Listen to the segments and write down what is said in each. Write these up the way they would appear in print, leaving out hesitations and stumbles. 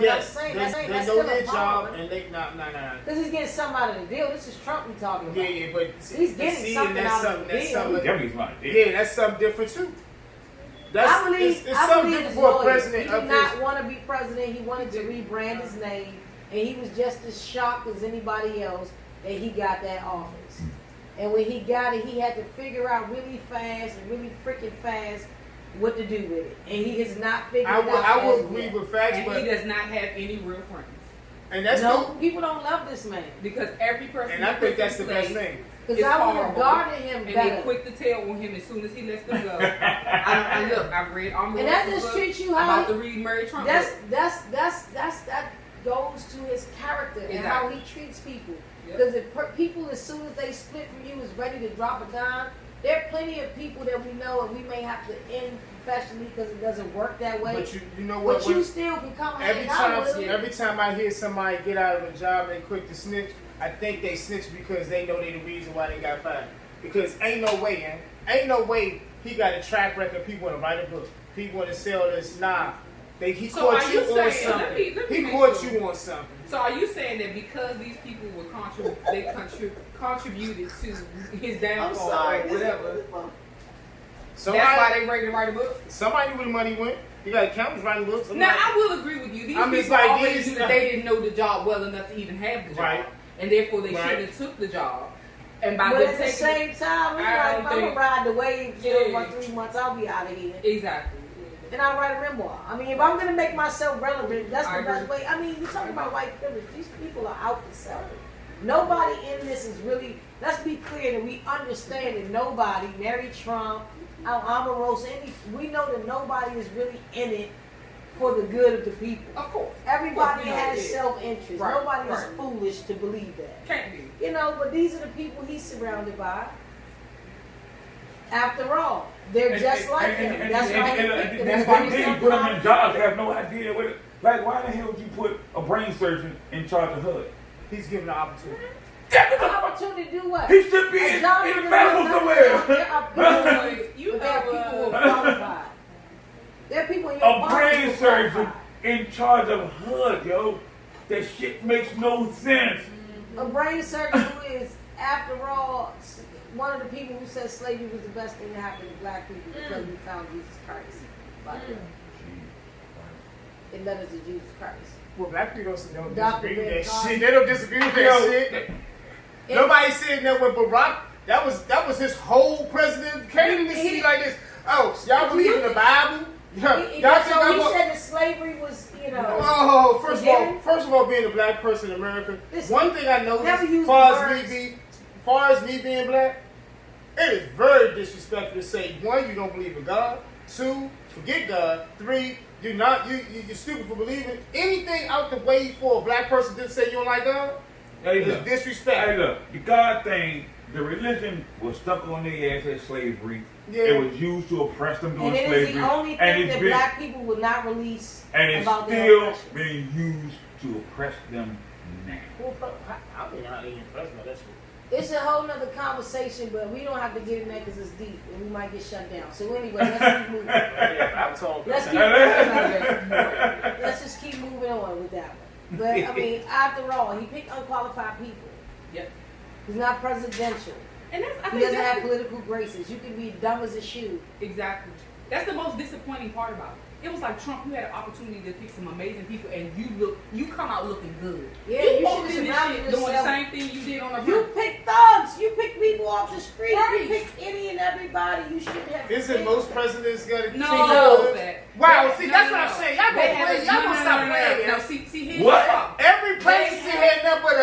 But yes, I'm saying, they that's know still their a job problem. and they not. Because he's getting something out of the deal. This is Trump we talking about. Yeah, but he's getting something out of the deal. Yeah, that's something different too. I believe it's something different for a president. He did not want to be president. He wanted to rebrand his name, and he was just as shocked as anybody else that he got that office. And when he got it, he had to figure out really fast and really freaking fast what to do with it. And he has not figured it out. I would agree with facts, and but he does not have any real friends. And that's people don't love this man because every person. And I think that's the best thing. Because I would have guarded him better. And they quick to tell on him as soon as he lets them go. I've read almost. And that just treats you how about to read Mary Trump. That goes to his character and how he treats people. Because if people, as soon as they split from you, is ready to drop a dime, there are plenty of people that we know and we may have to end professionally because it doesn't work that way. But you know what? But you still can come hang out with them. Every time I hear somebody get out of a job and they quick to snitch, I think they snitch because they know they the reason why they got fired. Because ain't no way he got a track record. People want to write a book. People want to sell this. Nah. He caught you on something. He caught you on something. So are you saying that because these people were contributed to his downfall or whatever, that's why they ready to write a book? Somebody with money went. You got accountants writing books. Now, I will agree with you. These people always knew that they didn't know the job well enough to even have the job. Right. And therefore, they shouldn't have took the job. And by but at the same time, I'm going to ride the wave for 3 months, I'll be out of here. Exactly. And I'll write a memoir. I mean, if I'm going to make myself relevant, that's the best way. I mean, you're talking about white privilege. These people are out for self. Nobody in this is really, let's be clear that we understand that nobody, Mary Trump, Omarosa, we know that nobody is really in it for the good of the people. Of course. Everybody has self-interest. Right. Nobody is foolish to believe that. Can't be. You know, but these are the people he's surrounded by. After all, they're just like him. That's why he picked them. That's why they put them in jobs. They have no idea what it. Like, why the hell would you put a brain surgeon in charge of HUD? He's given the opportunity. An opportunity to do what? He should be in medical somewhere. There are people who are qualified. There are people in your a brain surgeon in charge of HUD, yo. That shit makes no sense. A brain surgeon who is, after all, one of the people who said slavery was the best thing to happen to black people because we found Jesus Christ. It led us to Jesus Christ. Well, black people don't disagree with that shit. They don't disagree with that shit. Nobody said that with Barack. That was his whole president candidacy like this. Oh, y'all believe in the Bible? He said that slavery was, you know. Oh, first of all, being a black person in America, one thing I know as far as me being black, it is very disrespectful to say, 1, you don't believe in God, 2, forget God, 3, you're stupid for believing anything out the way for a black person to say you don't like God. It's disrespectful. Hey, look, the God thing, the religion was stuck on their ass as slavery. Yeah. It was used to oppress them during slavery. And it is the only thing that black people will not release about their still oppression. being used to oppress them now. I mean, I ain't impressed by that shit. It's a whole nother conversation, but we don't have to get in there because it's deep and we might get shut down. So anyway, let's keep moving. Let's just keep moving on with that one. But I mean, after all, he picked unqualified people. Yep. He's not presidential. And he doesn't have political graces. You can be dumb as a shoe. Exactly. That's the most disappointing part about it. It was like Trump, you had an opportunity to pick some amazing people, and you come out looking good. Yeah, you should have surrounded yourself. Doing the same thing you did on the You picked thugs. You picked people off the street. Right. You picked any and everybody. You should have. Isn't most presidents got to No. Wow, see, that's what I'm saying. Y'all gonna stop playing. No, see, here's what? the problem. Every president had nothing but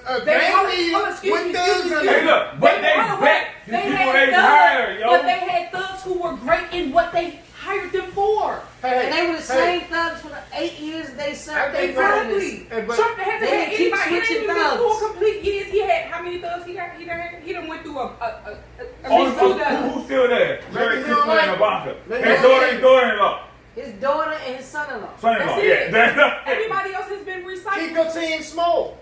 a gang leader with thugs. Hey, look, but they bet the people they hired, yo. But they had thugs who were great in what they hired them for. And they were the same thugs for the 8 years they served. Exactly. Trump had anybody. He didn't even been 4 complete years. He had how many thugs he got? He done went through Who's still there? Jerry Christmas and Ivanka. His daughter-in-law. His daughter and his son-in-law. Son-in-law, yeah. Everybody else has been recycled. Keep your team small.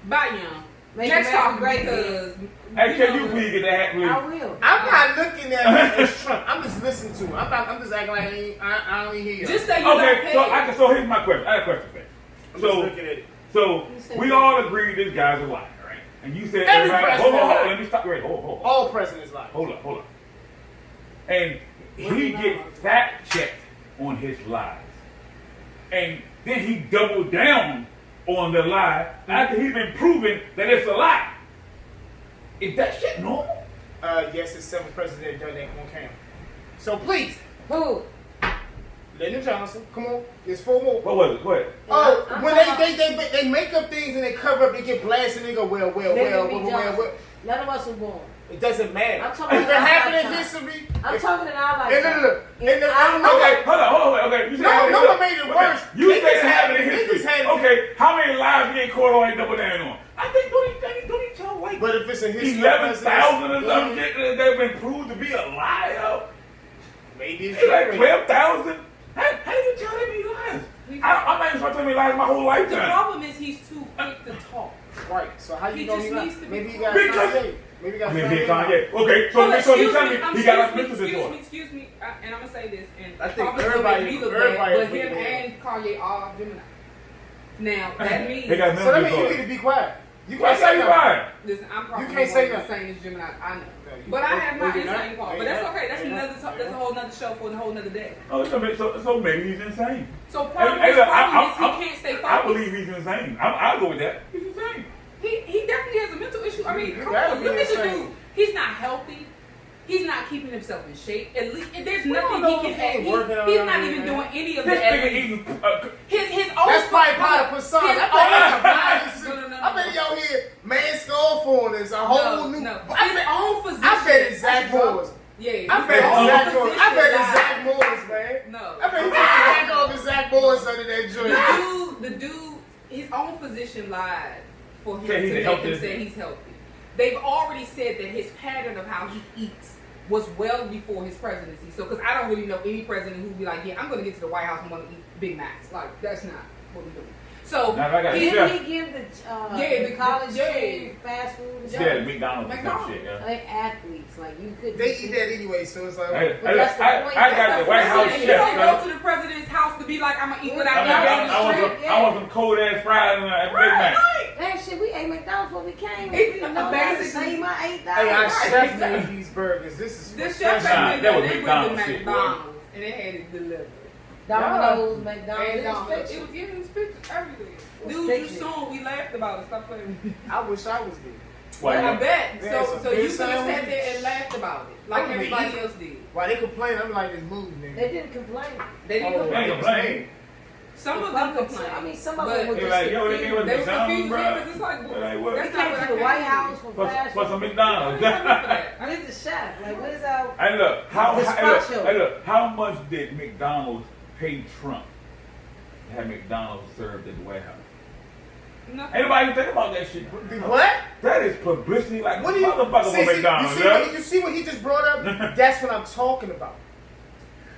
Bye, young. Make Next America talk great because Hey, can you please get that hat, please? I will. I'm not looking at him as Trump. I'm just listening to him. I'm just acting like I don't even hear you. Just say you don't pay. So here's my question. I have a question for you. I'm just looking at it. So we all agree this guy's a liar, right? And you said Every everybody. president Hold. Let me stop. Wait, hold. All presidents lie. Hold up. And he gets fact checked on his lies, and then he doubled down on the lie after he's been proven that it's a lie. Is that shit normal? Yes, it's 7 presidents that done that on camera. So please, Who? Lyndon Johnson, come on, there's 4 more. What was it? Go ahead. Oh, I'm when talking they make up things and they cover up, they get blasted and they go, well. None of us were born. It doesn't matter. I'm talking If it about happened our in time. history, I'm talking in our Hey, lifetime. look. Okay, hold on. Okay, you said No one made it worse. You Niggas said it had happened in it. history. Niggas had it. Okay, how many lies he ain't caught on and double down on? I think don't he tell like but if it's a history, 11,000 or some shit that they've been proved to be a lie of? maybe it's It's like different. 12,000? How do you tell that many lies? I'm not even supposed to tell me lies my whole The lifetime. problem is he's too quick to talk. Right. So how you He know just he got? needs to be Maybe he got Because- Kanye. Maybe he got Kanye. Okay, so you tell me he got a mental disorder. Excuse me, and I'm gonna say this, and I think probably everybody- make me look everybody bad, but is him looking and Kanye are Gemini. Now that means They got So that mental means you disorder. need to be quiet. You Why can't say you nothing. lying? listen, I'm probably You can't say the nothing. same as Gemini. I know, No, you- but I have my no, you're not. insane part. No, But you're that's not. okay. That's No, you're another. not. That's a whole nother show for a whole nother day. Oh, so maybe he's insane. So problem Hey, is look, he can't stay focused. I believe he's insane. I'll go with that. He's insane. He definitely has a mental issue. I mean, You come gotta on, be look at the insane. dude. He's not healthy. He's not keeping himself in shape. At least there's We don't nothing know he if can he add. working out He's on not it, even man. doing any of This that. nigga eating. His own. That's probably part of persona. His I bet that's a bias. No. I bet y'all hear man skull for this a whole new. No. I His bet, own physician. I bet it's Zach Morris. Yeah. I bet his it's own Zach Morris. I physician bet it's lied. Zach Morris, man. No. I bet he took the Zach off his Zach Morris under that joint. The dude, his own physician lied for him Said he's to make healthy. him say he's healthy. They've already said that his pattern of how he eats was well before his presidency. So, because I don't really know any president who'd be like, yeah, I'm going to get to the White House and want to eat Big Macs. Like, that's not what we're doing. So, Now, I got he- Yeah. Didn't he give the college kid fast food? and stuff? Yeah, McDonald's and some shit. Yeah. They athletes, like you could. They eat that anyway, so it's like. Hey, But that's the point. I got the White House and you chef. don't man. go to the president's house to be like, I'm going to eat what I I got got. I want some cold ass fries and a Big Mac. That shit, we ate McDonald's before we came. It- We know how to save my $8. Hey, our chef Exactly. made these burgers. This is This chef professional. Nah, made that was they went McDonald's to shit, boy. McDonald's and they had it delivered. Domino's, And McDonald's. it was giving us pictures everything. It's Dude, you pictures. saw we laughed about it. Stop playing with me. I wish I was there. Why I not? bet. Yeah, So some you fish could have sat sandwich. there and laughed about it, like I'm gonna everybody eat. else did. While they complain, I'm like, this movie, nigga. They didn't complain. They didn't Oh, complain. They complain. Some The of them public- complained. I mean, some of but them were They just like, yo, they confused. gave us They were McDonald's, confused, bro. yeah, 'cause it's like, They're like, what? They That's not came what to I the came White to. House for fast For food. some McDonald's. Where's the chef? Like, where's our? Hey, look, Gazpacho. how much did McDonald's pay Trump to have McDonald's served at the White House? Nothing. Anybody think about that shit? What? That is publicity like What do you motherfucker see, for McDonald's, you see what he just brought up? That's what I'm talking about.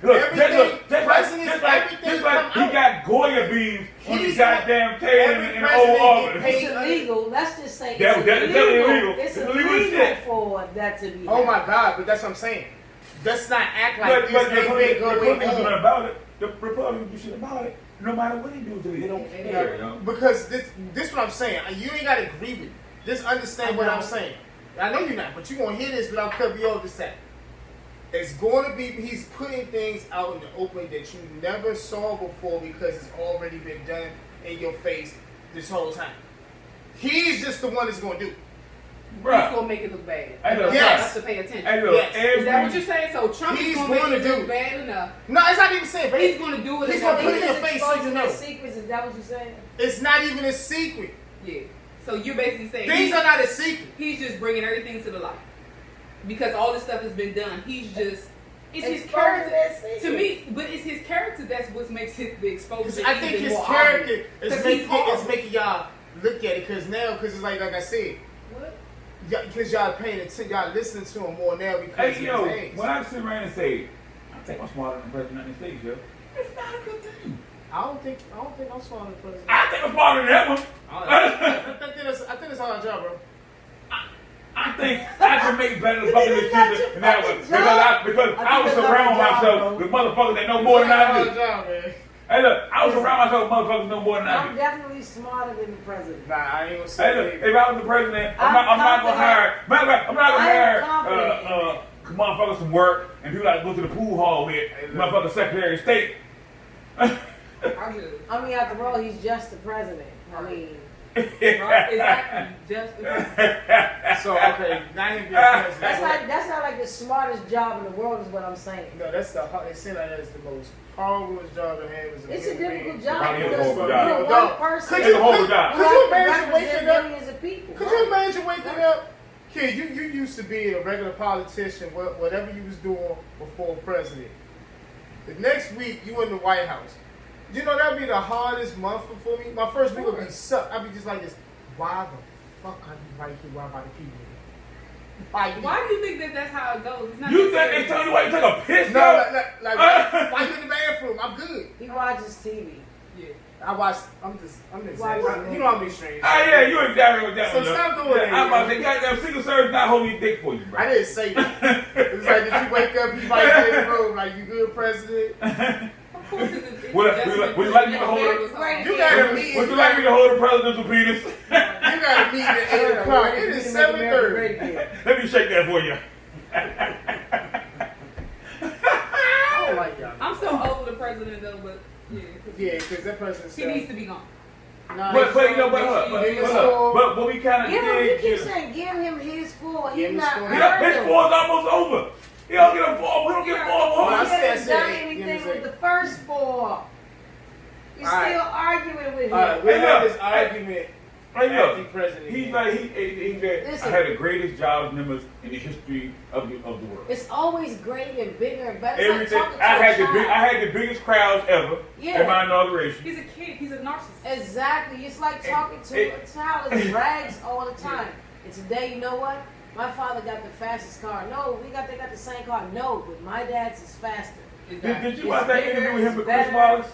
Look, Everything, just presidents, like everything he come out. got Goya beans on his He's goddamn tail every in the president Oval get Office. paid. It's illegal. Let's just say That- it's that's illegal. It's It's illegal illegal shit. for that to be. Oh my God, but that's what I'm saying. Let's not act like But this the ain't been Republicans going do nothing on. about it. The Republicans do shit about it. No matter what they do to it, they don't care, yo. Because this what I'm saying. You ain't gotta agree with me. Just understand what I'm saying. I know you're not, but you're gonna hear this without cutting me off this time. It's going to be, he's putting things out in the open that you never saw before because it's already been done in your face this whole time. He's just the one that's going to do it. He's Bruh. gonna make it look bad. Hey, look, Yes. Have to pay attention. Hey, look, Yes. Is that what you're saying? So Trump He's is gonna gonna make it do look it. bad enough. No, it's not even saying, but He's gonna do it. He's enough. gonna put it in your He's face so you exposing know. their secrets. Is that what you're saying? It's not even a secret. Yeah. So you're basically saying Things are not a secret. he's just bringing everything to the light because all this stuff has been done. He's just it's his Exposing character their secrets. to me, but it's his character that's what makes it the exposure. I think even his more character obvious. is 'Cause he's making, horrible. y'all look at it because it's like I said, What? because y'all paying attention, y'all listening to him more now because Hey, of yo, his age. when I sit around and say, I think I'm smarter than the president of the United States, yo, it's not a good thing. I don't think I'm smarter than the president. I think I'm smarter than that one. I think that's our job, bro. I think I can make better than fucking this shit than that one. Because I was surrounding myself with motherfuckers that know more than I do. Hey, look, I was around myself with motherfuckers know more than I do. I'm definitely smarter than the president. Nah, I ain't gonna say hey, look, if I was the president, I'm not gonna hire. I'm not gonna hire motherfuckers from work and people like go to the pool hall with motherfucker Secretary of State. I mean, after all, he's just the president. I mean. Exactly. Just so okay, not him being president. That's not like the smartest job in the world, is what I'm saying. No, that's it seems like that's the most horrible job to have. It's a difficult job. Probably Because a horrible you're job. one person. Could you imagine waking up? Millions of people. Could you imagine waking up? Kid, you used to be a regular politician, whatever you was doing before president. The next week, you in the White House. You know, that'd be the hardest month for me. My first week would be suck. I'd be just like this. Why the fuck are you right here? Why by the people? Why do you think that that's how it goes? It's not You think they tell you why you take a piss? No, like why you in the bathroom? I'm good. He watches TV. Yeah. I watch. I'm just. You know I'm extreme. Ah, yeah, you exactly what that So was. stop doing that. I'm about to say, goddamn, Secret Service not holding your dick for you, bro. I didn't say that. It's like, did you wake up? He right there in the room, like, you good, president? Of course, it's Would you like me to hold it? You got a meeting. Would you like me to hold the presidential penis? You got a meeting at 8 o'clock. It is 7:30. Let me shake that for you. I don't like y'all. I'm so over the president though, but yeah, because that person. He needs to be gone. No, but you know, but we kind of did. You keep saying give him his full. He's not. His full is almost over. He don't get a full. We don't get four more. He hasn't done anything with the first four. You're still arguing with him. All right, we had this argument. Look, president. he's like I had the greatest job numbers in the history of the world. It's always greater and bigger and better. Everything. I had the biggest crowds ever at my inauguration. He's a kid. He's a narcissist. Exactly. It's like talking to a child in rags all the time. And today, you know what? My father got the fastest car. No, they got the same car. No, but my dad's is faster. Did you watch that interview with him with Chris Wallace?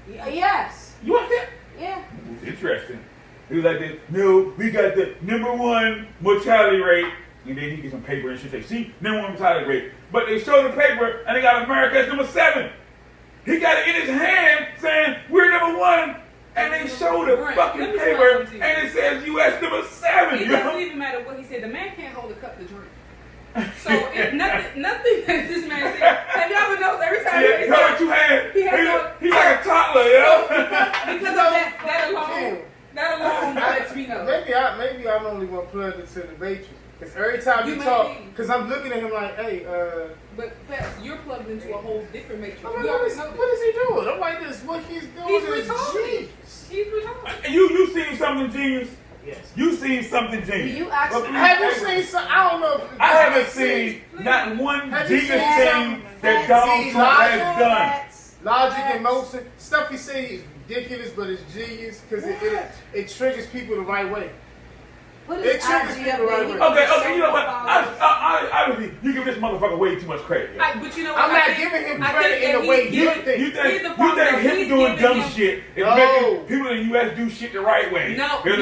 Yes. You watched it? Yeah. Interesting. He was like this, no, we got the #1 mortality rate. And then he gets some paper and shit. They see #1 mortality rate. But they show the paper and they got America as #7. He got it in his hand saying, we're #1. And they show the fucking paper and it says US #7. It doesn't even matter what he said. The man can't hold a cup to drink. So nothing that this man said. Have y'all ever noticed every time he got two hands. He's like a toddler, you know? Because of that alone lets me know. Maybe I'm only one plugged into the Matrix. Because every time you talk, because I'm looking at him like, hey, But Fats, you're plugged into a whole different Matrix. I'm like, what is he doing? I'm like, this, what he's doing is genius. He's retarded. You seen something genius? Yes. You seen something genius? You actually have you seen some? I don't know. I haven't seen not one genius thing that Donald Trump has done. Logic and motion. Stuff he says is ridiculous, but it's genius because it triggers people the right way. It triggers people the right way. Okay, you know what? Obviously, you give this motherfucker way too much credit. But you know what? I'm not giving him credit in the way you think. You think him doing dumb shit is making people in the U.S. do shit the right way? No, it's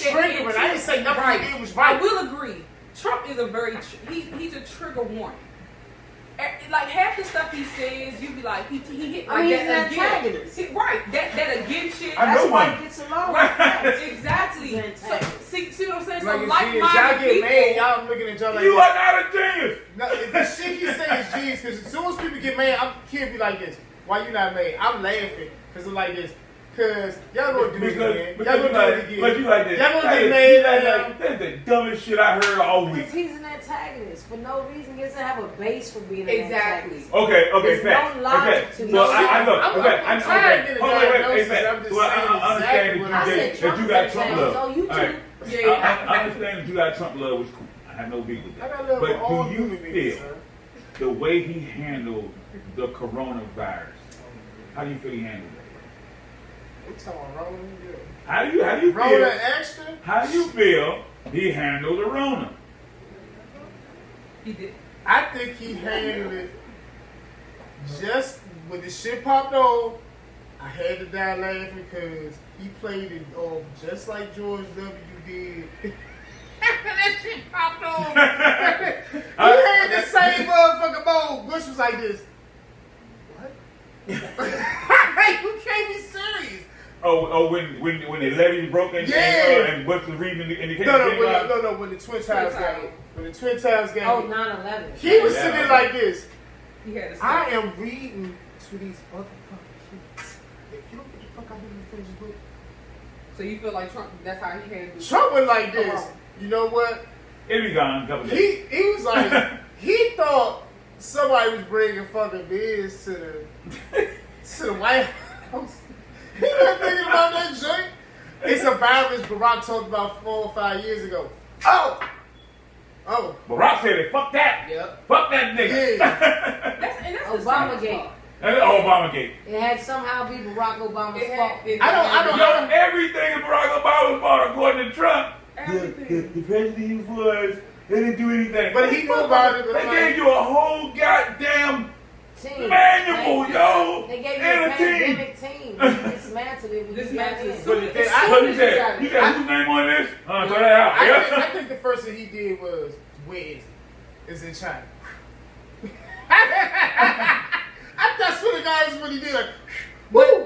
triggering. I didn't say nothing he did was right. I will agree. Trump is a he's a trigger warning. Like half the stuff he says, you be like, he hit like he's that an antagonist. Right, that again shit. That's why he gets along with Exactly. So, see what I'm saying? So y'all get mad, y'all looking at y'all like you are not a genius. No, the shit he say is genius because as soon as people get mad, can't be like this. Why you not mad? I'm laughing because it's like this. Because y'all gonna do it again. Y'all gonna do it again. But you like this. Y'all gonna get mad. That's the dumbest shit I heard all week. Because he's an antagonist. For no reason, he doesn't have a base for being an antagonist. Okay, There's fact. no logic to Well, I know. I'm tired of getting diagnosis. I understand that you got Trump love. Oh, you too. I understand that you got Trump love was cool. I have no beef with that. But do you feel the way he handled the coronavirus? How do you feel he handled it? How do you feel? Rona extra? How do you feel he handled the Rona? He did. I think he handled it just when the shit popped off. I had to die laughing because he played it off just like George W. did. shit popped off. He had the same motherfucking bowl. Bush was like this. What? You can't be serious. When the levees broke and Bush was reading in the No, when the Twin Towers game. Oh, 9/11. He was sitting like this. He had to I am reading to these motherfucking kids. If you don't get the fuck out of here and finish this book. So you feel like Trump, that's how he handled it? Trump went like this. You know what? It'll be gone in a couple days. He was like, he thought somebody was bringing fucking beers to the White House. He wasn't thinking about that joint. It's a virus Barack talked about 4 or 5 years ago. Oh. Barack said it. Fuck that. Yep. Fuck that nigga. Yeah. That's Obamagate. That's Obamagate. It had somehow be Barack Obama's fault. I don't. Everything is Barack Obama's fault according to Trump. Everything. The president was. They didn't do anything. But he knew about it. They gave you a whole goddamn manual, yo. They gave you a pandemic team. You dismantled it. Dismantled it. What you said? You said whose name on this? Throw that out. I think the first thing he did was, where is it? It's in China. I swear to God, that's what he did. Like,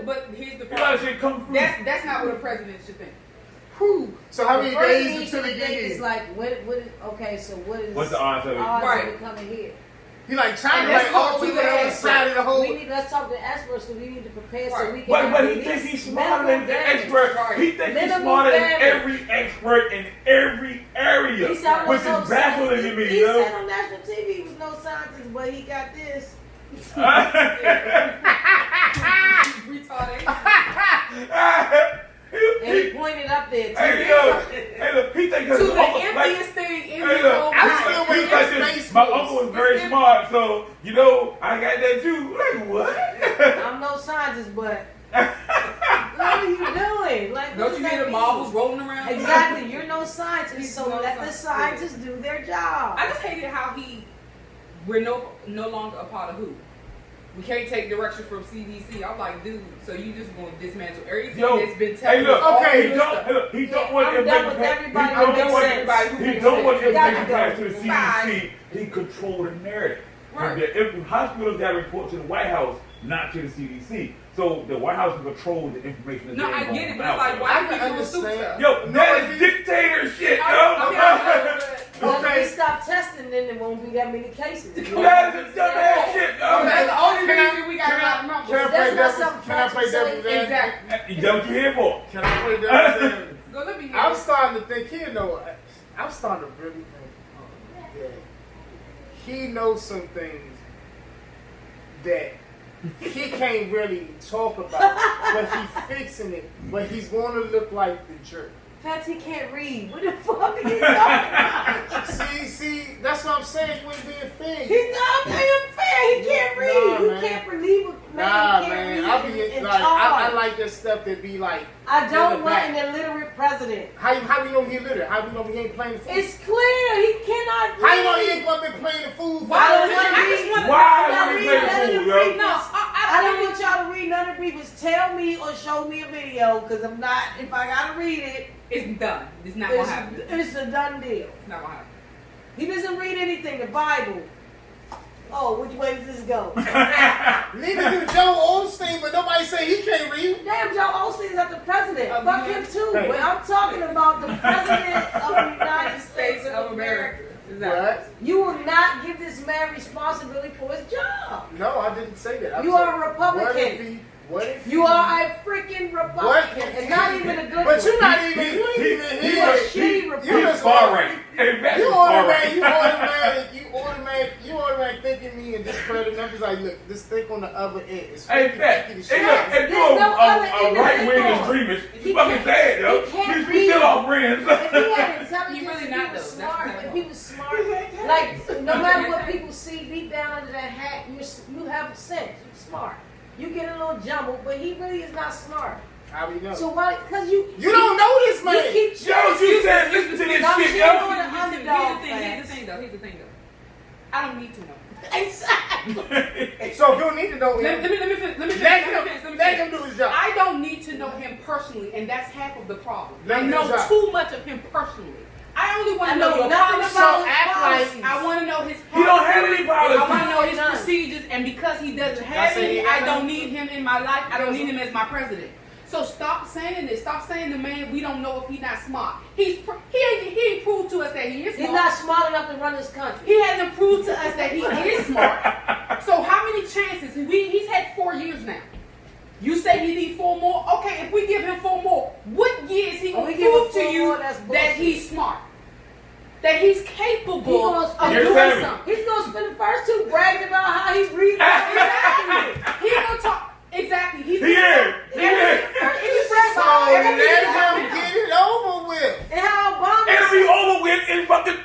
but here's the You gotta problem. say come through. That's not what a president should think. whew. So how many First days thing until he you get think here? is like, okay, so What's the odds of it? Right. of it coming here? He like China, And like that's all what the we way on the had. side of the whole. Let's talk to experts because we need to prepare so Right. we can. But he thinks he's smarter than the expert. Right. He thinks he's Minimum smarter than damage. every expert in every area, He sounded which so is baffling to me, He yo. said on national TV he was no scientist, but he got this. Retarded. And he pointed up there too. Hey, yo. Hey, look, he thinks To his the uncle, emptiest thing in Hey, his look, whole I'm life. still he waiting thinks for his- space my Force. uncle was very smart, so you know I got that too. Like what? I'm no scientist, but what are you doing? Like, what Don't does you that hear the mean? marbles rolling around? Exactly, you're no scientist, He's so no let the scientist. scientists do their job. I just hated how we're no longer a part of who. We can't take direction from CDC. I'm like, dude, so you just going to dismantle everything that's been telling hey, look, us all okay, this stuff. he don't want I'm to done with everybody who makes sense. He don't want to Got make to it go. pass to the Bye. CDC. He controlled the narrative. Right. If hospitals got to report to the White House, not to the CDC. So the White House can control the information that No, they're I going get it, but out it's like, there. why I do can people do stupid understand. stuff? Yo, No, that it- is dictatorship, yo. Well, if we stop testing, then there won't be that many cases. That is a dumbass shit, yo. That's the only Can I- reason we got can a lot I- of numbers. can I That's play not devil's- something can I play Fox would devil's say. advocate? Exactly. Is that what you here for? Can I play devil's advocate? Go let me hear I'm it. starting to think I'm starting to really think that he knows some things that he can't really talk about, but he's fixing it. But he's going to look like the jerk. Fats, he can't read. What the fuck are you talking about? See, that's what I'm saying. He wouldn't be a thing. He's not being fair. He can't read. Nah, You man. can't believe it. Nah, He can't man. read I and- be and like, talk. I like that stuff that be like. I in don't the want back. an illiterate president. How we know he literate? How we know he ain't playing the fool? It's clear he cannot read. How you know he ain't gonna be playing the fool? I don't want to read. Why I'm not would he reading play the none of fool, the yo? briefings. No, I don't want y'all to read none of the briefings. Tell me or show me a video, because I'm not. If I gotta read it, It's done. It's not going to happen. it's a done deal. It's not going to happen. He doesn't read anything. The Bible. Oh, which way does this go? Neither do Joe Osteen, but nobody say he can't read. Damn, Joe Osteen's not the president. Of Fuck the him too. Hey. But I'm talking about the president of the United States of America. What? You will not give this man responsibility for his job. No, I didn't say that. I'm You saying, are a Republican. What if You are a freaking Republican, and not even a good But one. you're not even. You ain't even You here. a shitty Republican. You He's far right. Hey, that's You far right. automatic thinking me and discrediting. I'm just like, look, just think on the other end. It's Hey, 50-50 Fat. to Hey, shit. look, if There's you're no other a right-wing individual. extremist, He you fucking can't- sad, yo. he can't We read. still all friends. If he had intelligence, He really if not, he was though. That's smart, the if he was smart, like no matter what people see deep down under that hat, you have sense. You're smart. You get a little jumbled, but he really is not smart. How we know? So why? Because you don't know this man. You keep Yo, you said listen to this I'm shit, sure yo. on the underdog Here's the fans. thing, though. I don't need to know. Exactly. So if you don't need to know him, Let me finish. let him do his job. I don't need to know him personally, and that's half of the problem. Let I him know do his job. too much of him personally I only want to know your nothing policies. about his policies. I want to know his policies. He don't have any policies. I want to know his procedures, and because he doesn't have any, I don't need him in my life. I don't need him as my president. So stop saying this. Stop saying the man. We don't know if he's not smart. He ain't proved to us that he is smart. He's not smart enough to run this country. He hasn't proved to us that he is smart. So how many chances? He's had 4 years now. You say he needs 4 more. Okay, if we give him 4 more, what year is he going to prove to you that he's smart? That he's capable of doing something. He's going to spend the first 2 bragging about how he breathes. Exactly. He's going to talk. Exactly. He is. So let him get it over with. And how Obama. It'll be over with in fucking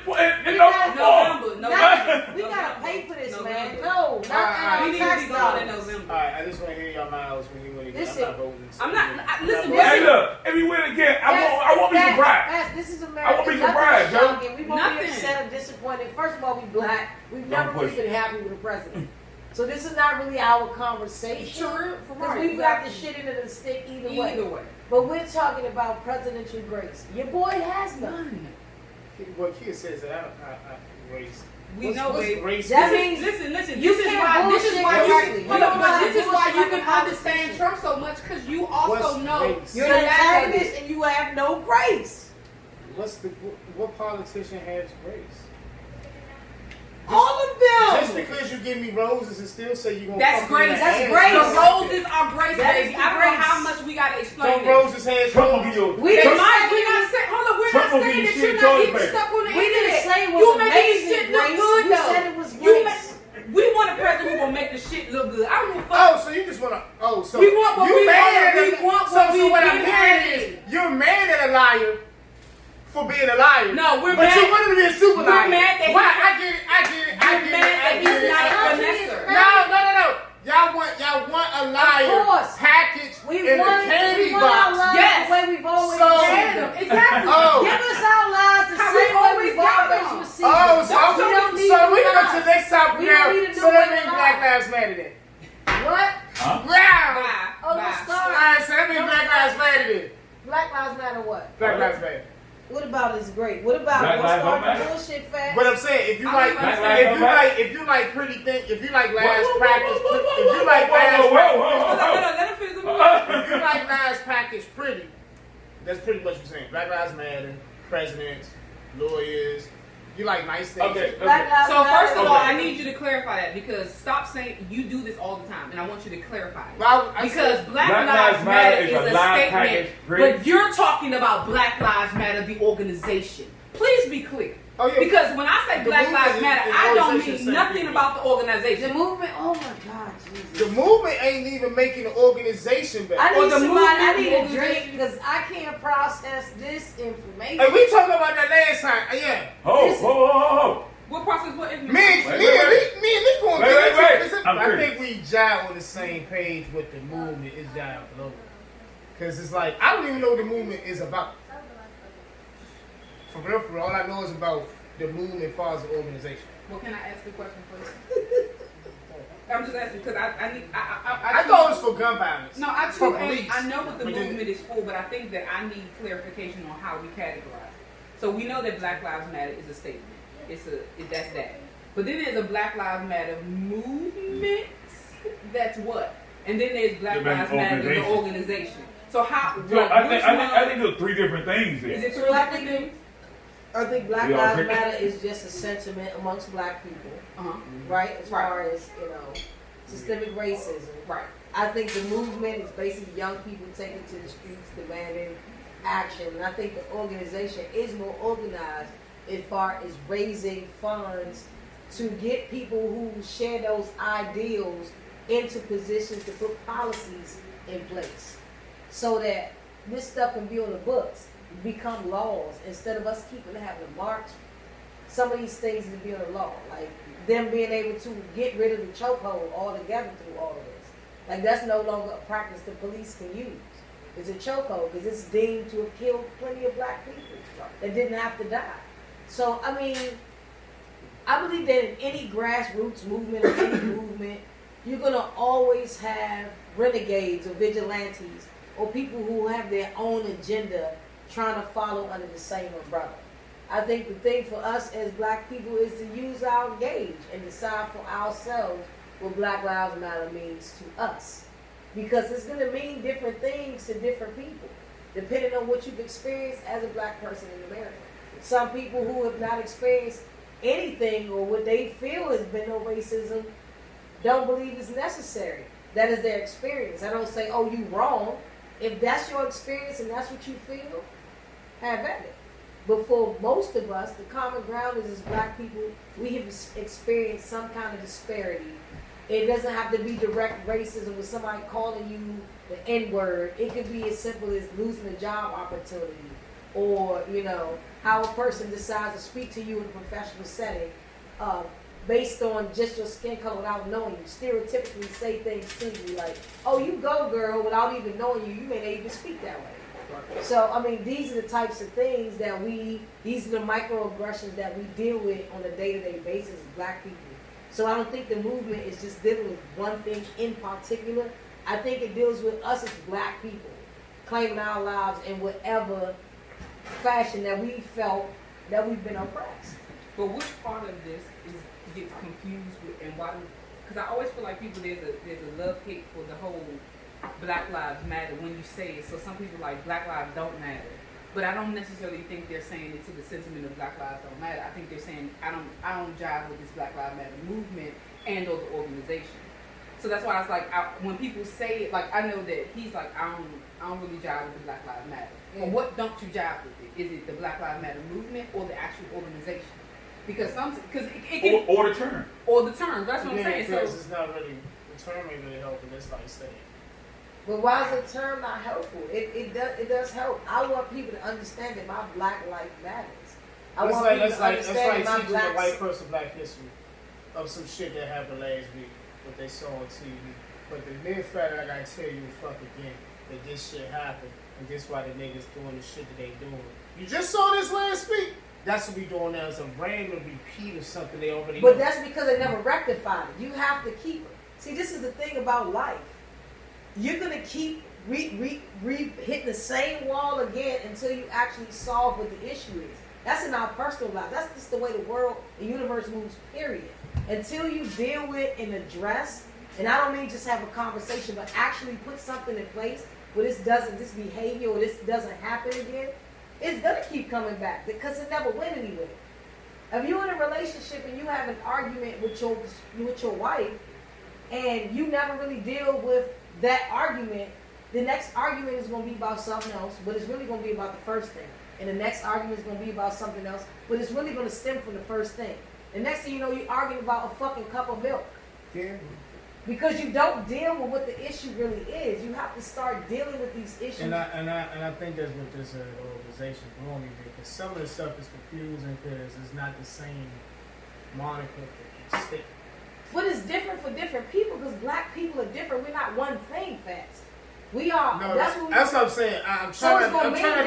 November. We gotta pay for this, man. November. No, not We need to tax be going in dollars. November. Alright, I just want to hear y'all miles when he win again. Listen, I'm not voting. I'm not. Listen. Hey, look, if he win again, I won't be surprised. This is America. I won't be surprised, yo. We won't be upset or disappointed. First of all, we black. We've never really been happy with the president. So this is not really our conversation. True. Because we've got the shit into the stick either way. But we're talking about presidential grace. Your boy has none. Well, Kia says that I race. We know race. That means listen. you This is can't why bullshit this is why you like can a understand Trump so much because you also know race? You're an antagonist and you have no grace. What politician has grace? All of them. Just because you give me roses and still say you're going to that's grace. That's grace. The roses are grace, That baby. is I don't know grace. how much we gotta explain Don't this. roses have Trump will give you We They didn't might. say We're not saying. Hold on. We're Trump not will saying give that you you're shit not toilet getting paper. stuck on the We didn't internet. say it You was making amazing shit look grace. good We though. said it was You grace. we want a president who gonna make the shit look good. I don't give a fuck. Oh, so you just want to? Oh, so We want what you we mad want. at We want what so we what I'm give hearing him. is you're mad at a liar for being a liar. No, we're but mad. you want him to be a super We're liar. mad that Why? he- I get it. We're mad that he's not a finesser. No. Y'all want a liar Of course. packaged We in want a candy our box. lives Yes. the way we've always So- received them. Exactly. Oh. Give us our lives the How same we way always we've got always them. received Oh, them. so We don't need so to we go lie. to the next topic We now. don't need to So do that it means live. Black Lives Matter then. What? Huh? Wow. Bye. Oh, Bye. don't start. Alright, so that means Black Lives Matter then. Black Lives Matter what? Black Lives Matter. What about is great? What about Black don't Lives start Don't the Matter. bullshit fast? But I'm saying if you I like, don't understand. if you like pretty thing, if you like last Whoa, whoa, practice, whoa, whoa, if you like last whoa, practice, Let him finish the movie. if you like last package pretty, that's pretty much what you're saying. Black Lives Matter, presidents, lawyers. You like nice things. Okay. Black Lives So Matter. first of all, Okay. I need you to clarify that because stop saying you do this all the time, and I want you to clarify it. Well, I Because said- Black Lives Matter is a live statement, package print. but you're talking about Black Lives Matter, the organization. Please be clear. Oh, yeah. Because when I say The Black movement Lives is- Matter, the I don't organization mean is nothing separate. about the The organization. movement, oh my God, Jesus. the movement ain't even making the organization better. I Or need the somebody, I movement, need the a drink organization. because I can't process this information. And we talked about that last time. Yeah. Oh. What process? What information? Me and Wait. Nick going Wait, to wait. this. I'm I curious. think we jive on the same page with the movement. It's jive global. Because it's like, I don't even know what the movement is about. For real, all I know is about the movement as far as the organization. Well, can I ask the question first? I'm just asking because I need. I thought it was for gun violence. No, I For too. police. I know what the But then- movement is for, but I think that I need clarification on how we categorize. So we know that Black Lives Matter is a statement. That's that. But then there's a Black Lives Matter movement. That's what. And then there's Black The Lives Matter, the organization. organization. So how? So like, I which think one- there's 3 different things is there. it So really I different think, things? I think Black Yeah, Lives okay. Matter is just a sentiment amongst black people, Uh-huh. right? As far as, systemic racism. Right. I think the movement is basically young people taking to the streets demanding action. And I think the organization is more organized as far as raising funds to get people who share those ideals into positions to put policies in place so that this stuff can be on the books, become laws, instead of us having to march. Some of these things need to be on the law, like them being able to get rid of the chokehold altogether through all of this. Like that's no longer a practice the police can use. It's a chokehold because it's deemed to have killed plenty of black people that didn't have to die. So I mean, I believe that in any grassroots movement or any movement, you're gonna always have renegades or vigilantes or people who have their own agenda trying to follow under the same umbrella. I think the thing for us as black people is to use our gauge and decide for ourselves what Black Lives Matter means to us. Because it's going to mean different things to different people, depending on what you've experienced as a black person in America. Some people who have not experienced anything or what they feel has been no racism don't believe it's necessary. That is their experience. I don't say, oh, you wrong. If that's your experience and that's what you feel, have at it. But for most of us, the common ground is as black people, we have experienced some kind of disparity. It doesn't have to be direct racism with somebody calling you the N-word. It could be as simple as losing a job opportunity, or, you know, how a person decides to speak to you in a professional setting based on just your skin color without knowing you. Stereotypically say things to you like, oh, you go girl, without even knowing you. You may not even speak that way. So, I mean, these are the types of things that these are the microaggressions that we deal with on a day-to-day basis as black people. So I don't think the movement is just dealing with one thing in particular. I think it deals with us as black people, claiming our lives in whatever fashion that we felt that we've been oppressed. But which part of this gets confused with, and why? Because I always feel like people there's a love hate for the whole Black Lives Matter when you say it. So some people like Black Lives don't matter, but I don't necessarily think they're saying it to the sentiment of Black Lives don't matter. I think they're saying I don't jive with this Black Lives Matter movement and or the organization. So that's why it's like when people say it, like I know that he's like I don't really jive with the Black Lives Matter. Yeah. But what don't you jive with it? Is it the Black Lives Matter movement or the actual organization? Because it can or the term. Or the term. That's what I'm saying. Because it's not really the term ain't really helping. That's like saying. But why is the term not helpful? It does help. I want people to understand that my black life matters. That's like teaching a white person black history of some shit that happened last week, what they saw on TV. But the mere fact I gotta tell you fuck again that this shit happened and this why the niggas doing the shit that they doing. You just saw this last week. That's what we doing now. It's a random repeat of something they already know. But that's because they never rectified it. You have to keep it. See, this is the thing about life. You're going to keep hitting the same wall again until you actually solve what the issue is. That's in our personal life. That's just the way the world, the universe moves, period. Until you deal with and address, and I don't mean just have a conversation, but actually put something in place where this behavior or this doesn't happen again, it's going to keep coming back because it never went anywhere. If you're in a relationship and you have an argument with your wife and you never really deal with that argument, the next argument is going to be about something else, but it's really going to be about the first thing. And the next argument is going to be about something else, but it's really going to stem from the first thing. The next thing you know, you're arguing about a fucking cup of milk. Yeah. Because you don't deal with what the issue really is. You have to start dealing with these issues. And I think that's what this organization growing me because some of the stuff is confusing because it's not the same moniker for each state. But it's different for different people because black people are different. We're not one thing, Fats. We are. No, that's what I'm saying. I'm trying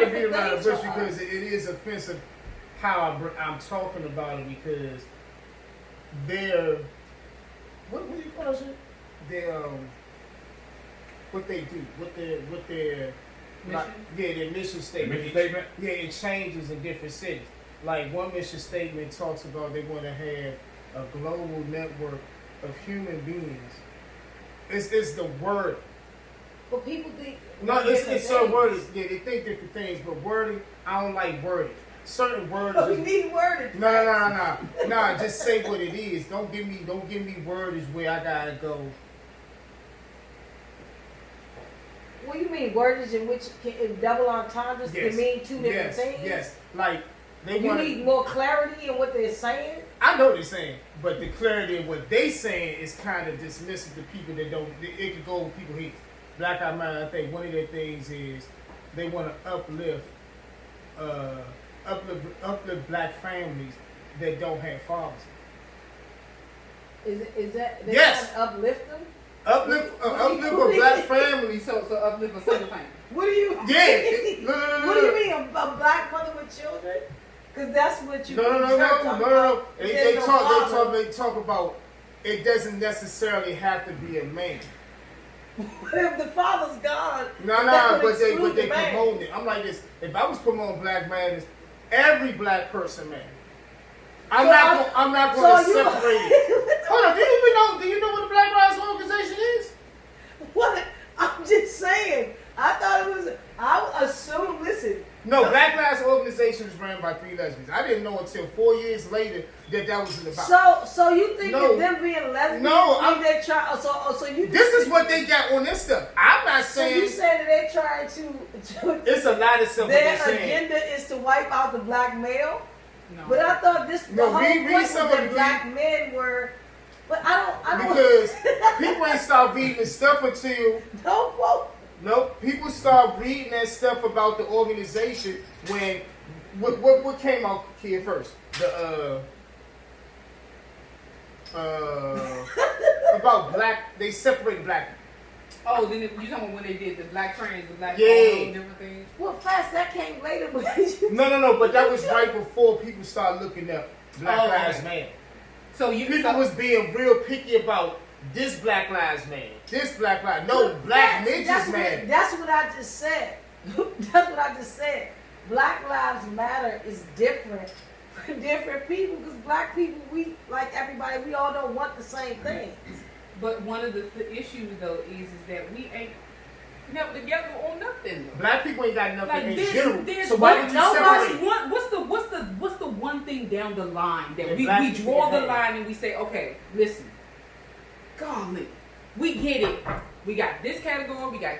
to be around the bush because it is offensive how I'm talking about it because they're what do you call it? They're what they do, what their mission? Their mission statement. Yeah, it changes in different cities. Like one mission statement talks about they want to have a global network of human beings. It's the word. But people think it's so worded. Yeah, they think different things, but wording, I don't like wording. Certain words. Oh, we need wording. No. Just say what it is. Don't give me wordage where I gotta go. What do you mean wordage in which double entendres can mean two different things? Yes, like they you need more clarity in what they're saying. I know what they're saying, but the clarity in what they saying is kind of dismissive to people that don't. It could go with people hate. Black Lives Matter. I think one of their things is they want to uplift black families that don't have fathers. Is that they yes. trying to uplift them? Uplift black families. So uplift a single family. What do you? Yeah. No. What do you mean a black mother with children? Because that's what you. No. They talk about it doesn't necessarily have to be a man. If the father's gone, but they promote it. I'm like this. If I was promoting Black Matters every black person matter. I'm not going to separate it. Hold on, do you know what the Black Lives Organization is? What? I'm just saying. I assume, listen. No, Black Lives Organization is ran by 3 lesbians. I didn't know until 4 years later that was about. So you think that them being lesbians? No, so you. This is what they got on this stuff. I'm not saying. So you saying that they're trying to. It's a lot of stuff. Their agenda is to wipe out the black male. No. But I thought the whole point was that black men were. But I don't. Because people ain't start reading the stuff until. Don't quote. No, people start reading that stuff about the organization when what came out here first? About black, they separated black people. Oh, then you talking about when they did the black trans, the black different things? Well, that came later. No, but that was right before people started looking up Black Lives Matter. So people was being real picky about this Black Lives man, this Black Lives. No, black midgets man. That's what I just said. That's what I just said. Black Lives Matter is different for different people because black people, we like everybody. We all don't want the same things. But one of the issues though is that we ain't never together on nothing. Though. Black people ain't got nothing like in general. So why would you separate? What's the one thing down the line that we draw the line and we say, okay, listen. Golly, we get it. We got this category. We got.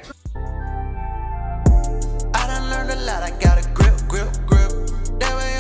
I done learned a lot. I got a grip. That way